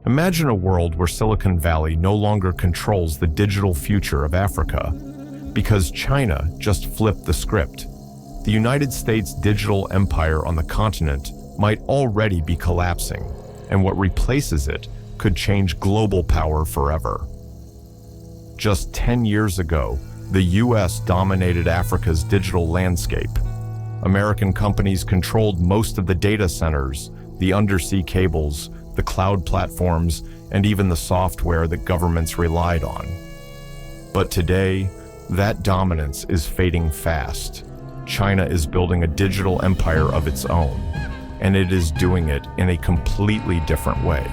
Imagine a world where Silicon Valley no longer controls the digital future of Africa, because China just flipped the script. The United States' digital empire on the continent might already be collapsing, and what replaces it could change global power forever. Just 10 years ago, the US dominated Africa's digital landscape. American companies controlled most of the data centers, the undersea cables, the cloud platforms, and even the software that governments relied on. But today, that dominance is fading fast. China is building a digital empire of its own, and it is doing it in a completely different way.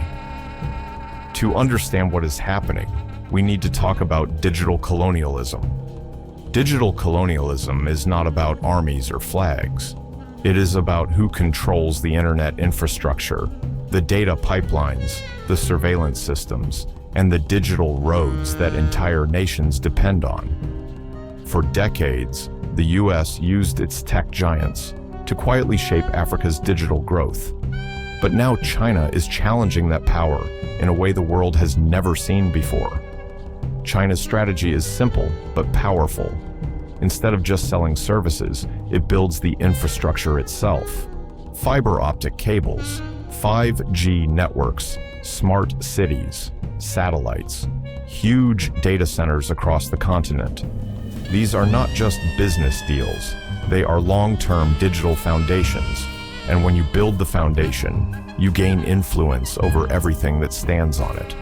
To understand what is happening, we need to talk about digital colonialism. Digital colonialism is not about armies or flags. It is about who controls the internet infrastructure, the data pipelines, the surveillance systems, and the digital roads that entire nations depend on. For decades, the US used its tech giants to quietly shape Africa's digital growth. But now China is challenging that power in a way the world has never seen before. China's strategy is simple but powerful. Instead of just selling services, it builds the infrastructure itself. Fiber optic cables, 5G networks, smart cities, satellites, huge data centers across the continent. These are not just business deals. They are long-term digital foundations. And when you build the foundation, you gain influence over everything that stands on it.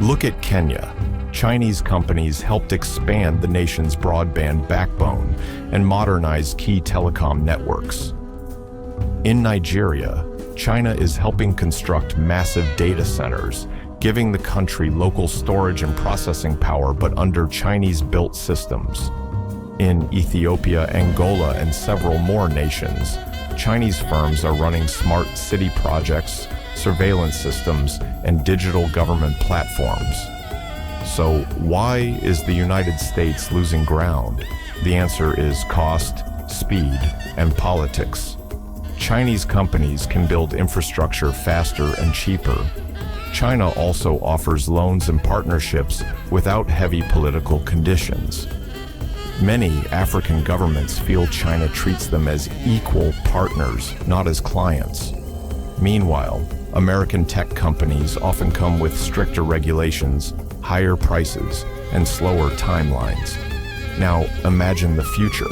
Look at Kenya. Chinese companies helped expand the nation's broadband backbone and modernize key telecom networks. In Nigeria, China is helping construct massive data centers, giving the country local storage and processing power but under Chinese-built systems. In Ethiopia, Angola, and several more nations, Chinese firms are running smart city projects, surveillance systems, and digital government platforms. So why is the United States losing ground? The answer is cost, speed, and politics. Chinese companies can build infrastructure faster and cheaper. China also offers loans and partnerships without heavy political conditions. Many African governments feel China treats them as equal partners, not as clients. Meanwhile, American tech companies often come with stricter regulations, higher prices, and slower timelines. Now, imagine the future.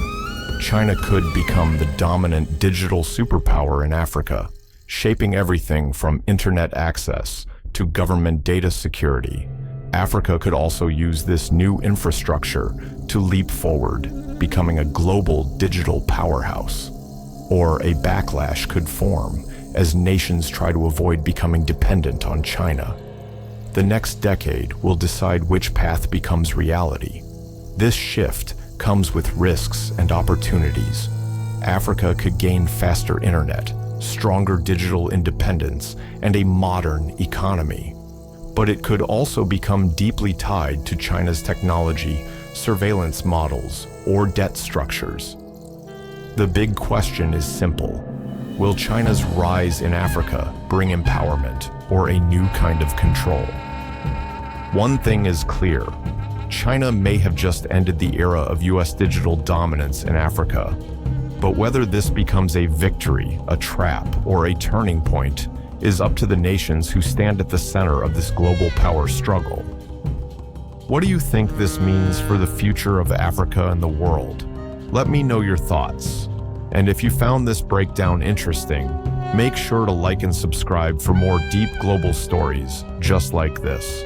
China could become the dominant digital superpower in Africa, shaping everything from internet access to government data security. Africa could also use this new infrastructure to leap forward, becoming a global digital powerhouse. Or a backlash could form as nations try to avoid becoming dependent on China. The next decade will decide which path becomes reality. This shift comes with risks and opportunities. Africa could gain faster internet, stronger digital independence, and a modern economy. But it could also become deeply tied to China's technology, surveillance models, or debt structures. The big question is simple. Will China's rise in Africa bring empowerment or a new kind of control? One thing is clear. China may have just ended the era of US digital dominance in Africa. But whether this becomes a victory, a trap, or a turning point is up to the nations who stand at the center of this global power struggle. What do you think this means for the future of Africa and the world? Let me know your thoughts. And if you found this breakdown interesting, make sure to like and subscribe for more deep global stories just like this.